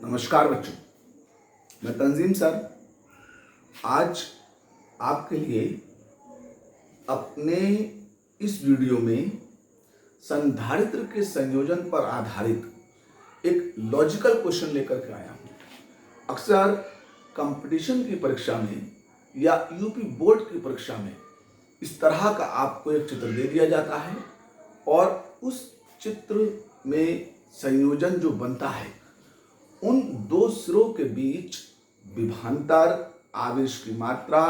नमस्कार बच्चों, मैं तंजीम सर आज आपके लिए अपने इस वीडियो में संधारित्र के संयोजन पर आधारित एक लॉजिकल क्वेश्चन लेकर के आया हूँ। अक्सर कंपटीशन की परीक्षा में या यूपी बोर्ड की परीक्षा में इस तरह का आपको एक चित्र दे दिया जाता है और उस चित्र में संयोजन जो बनता है उन दो सिरों के बीच विभवांतर, आवेश की मात्रा,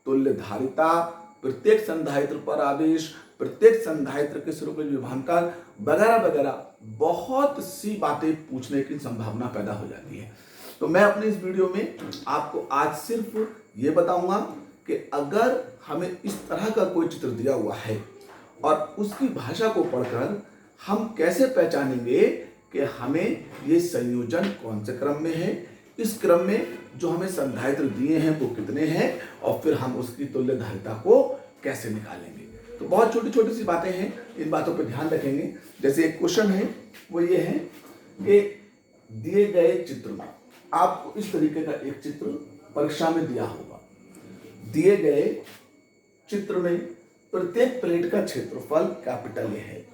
तुल्य धारिता, प्रत्येक संधारित्र पर आवेश, प्रत्येक संधारित्र के सिरों के विभवांतर वगैरह वगैरह बहुत सी बातें पूछने की संभावना पैदा हो जाती है। तो मैं अपने इस वीडियो में आपको आज सिर्फ ये बताऊंगा कि अगर हमें इस तरह का कोई चित्र दिया हुआ है और उसकी भाषा को पढ़कर हम कैसे पहचानेंगे कि हमें ये संयोजन कौन से क्रम में है, इस क्रम में जो हमें संधारित्र दिए हैं वो कितने हैं और फिर हम उसकी तुल्य धारिता को कैसे निकालेंगे। तो बहुत छोटी छोटी सी बातें हैं, इन बातों पर ध्यान रखेंगे। जैसे एक क्वेश्चन है वो ये है कि दिए गए चित्र में आपको इस तरीके का एक चित्र परीक्षा में दिया होगा। दिए गए चित्र में प्रत्येक प्लेट का क्षेत्रफल कैपिटल ए है,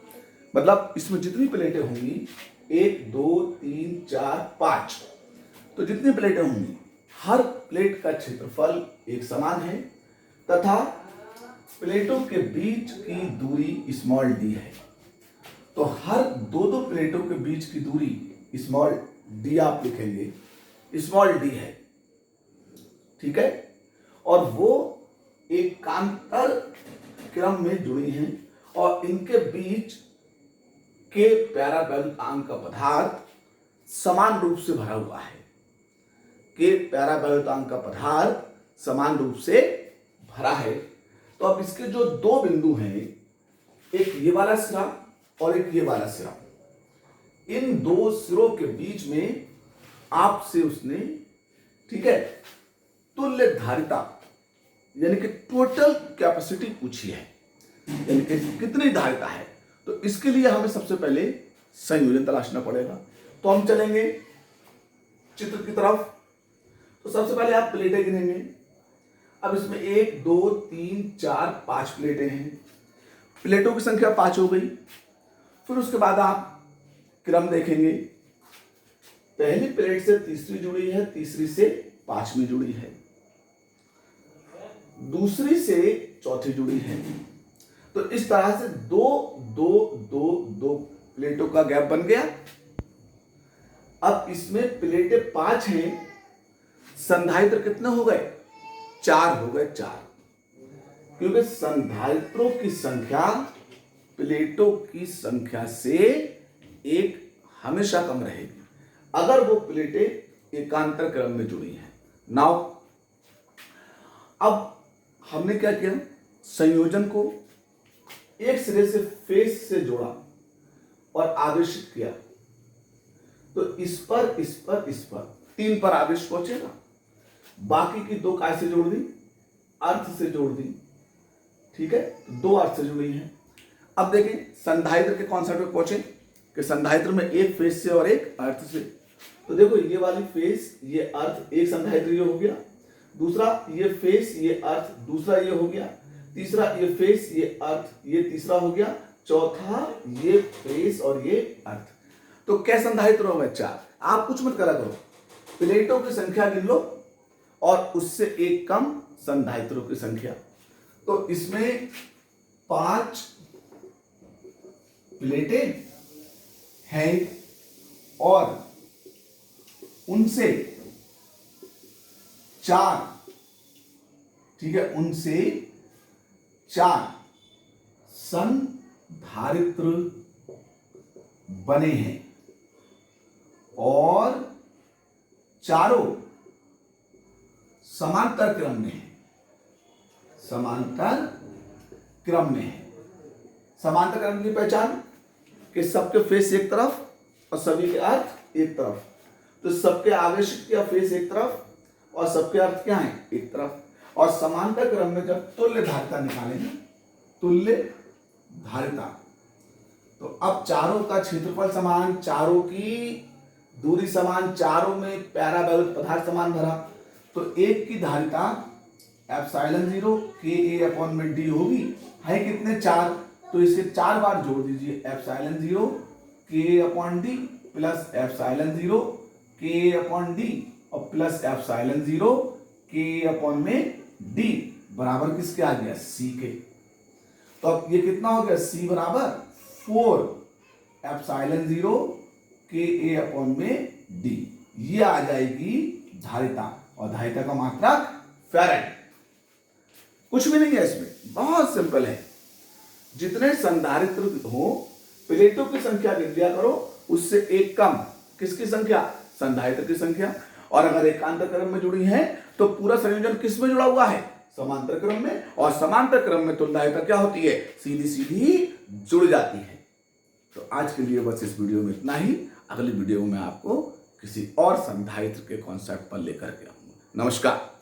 मतलब इसमें जितनी प्लेटें होंगी 1 2 3 4 5, तो जितनी प्लेटें होंगी हर प्लेट का क्षेत्रफल एक समान है तथा प्लेटों के बीच की दूरी स्मॉल डी है। तो हर दो प्लेटों के बीच की दूरी स्मॉल डी आप लिखेंगे, स्मॉल डी है, ठीक है, और वो एकांतर क्रम में जुड़ी हैं और इनके बीच के पैराबैलिक का पदार्थ समान रूप से भरा हुआ है। के पैराबैलिक का पदार्थ समान रूप से भरा है। तो अब इसके जो दो बिंदु हैं, एक ये वाला सिरा और एक ये वाला सिरा, इन दो सिरों के बीच में आपसे उसने, ठीक है, तुल्य धारिता यानी कि टोटल कैपेसिटी पूछी है, यानी कि कितनी धारिता है। तो इसके लिए हमें सबसे पहले संयोजन तलाशना पड़ेगा। तो हम चलेंगे चित्र की तरफ। तो सबसे पहले आप प्लेटें गिनेंगे। अब इसमें 1 2 3 4 5 प्लेटें हैं। प्लेटों की संख्या 5 हो गई। फिर उसके बाद आप क्रम देखेंगे। पहली प्लेट से तीसरी जुड़ी है, तीसरी से पांचवी जुड़ी है, दूसरी से चौथी जुड़ी है। तो इस तरह से दो दो दो दो प्लेटों का गैप बन गया। अब इसमें प्लेटें 5 हैं, संधारित्र कितने हो गए? 4 हो गए, 4, क्योंकि संधारित्रों की संख्या प्लेटों की संख्या से एक हमेशा कम रहेगी अगर वो प्लेटें एकांतर क्रम में जुड़ी हैं। नाउ अब हमने क्या किया, संयोजन को एक सिरे से फेस से जोड़ा और आवेशित किया। तो इस पर 3 पर आवेश पहुंचेगा। बाकी की 2 काय से जोड़ दी? अर्थ से जोड़ दी, ठीक है, 2 अर्थ से जुड़ी हैं। अब देखें संधारित्र के कॉन्सेप्ट पे पहुंचे कि संधारित्र में एक फेस से और एक अर्थ से। तो देखो ये वाली फेस, ये अर्थ, एक संधारित्र ये हो गया, दूसरा ये फेस ये अर्थ, दूसरा ये हो गया, तीसरा ये फेस ये अर्थ, ये तीसरा हो गया, चौथा ये फेस और ये अर्थ। तो क्या संधारित्र हो गए? 4। आप कुछ मत करा करो, प्लेटों की संख्या गिन लो और उससे एक कम संधारित्रों की संख्या। तो इसमें 5 प्लेटें हैं और उनसे 4, ठीक है, उनसे 4 संधारित्र बने हैं और चारों समांतर क्रम में है। समांतर क्रम में है। समांतर क्रम की पहचान कि सबके फेस एक तरफ और सभी के अर्थ एक तरफ। तो सबके आवेश या फेस एक तरफ और सबके अर्थ क्या है? एक तरफ। और समांतर क्रम में जब तुल्य धारिता निकालेंगे, तुल्य धारिता, तो अब चारों का क्षेत्रफल समान, चारों की दूरी समान, चारों में पैराबोलिक पदार्थ समान धरा, तो एक की धारिता एप्सिलॉन 0 के ए अपॉन में डी होगी। है कितने? 4, तो इसे 4 बार जोड़ दीजिए। एप्सिलॉन 0 के अपॉन डी प्लस एप्सिलॉन 0 के अपॉन डी और प्लस एप्सिलॉन 0 के अपॉन में डी बराबर किसके आ गया? सी के। तो अब ये कितना हो गया? सी बराबर 4 एप्सिलॉन 0 के ए अपॉन में डी। ये आ जाएगी धारिता, और धारिता का मात्रक फैराड। कुछ भी नहीं है इसमें, बहुत सिंपल है। जितने संधारित्र हो प्लेटों की संख्या गिन लिया करो, उससे एक कम किसकी संख्या? संधारित्र की संख्या। और अगर एकांतर क्रम में जुड़ी है तो पूरा संयोजन किस में जुड़ा हुआ है? समांतर क्रम में। और समांतर क्रम में तुल्यता क्या होती है? सीधी सीधी जुड़ जाती है। तो आज के लिए बस इस वीडियो में इतना ही। अगली वीडियो में आपको किसी और संधारित्र के कॉन्सेप्ट पर लेकर के आऊंगा। नमस्कार।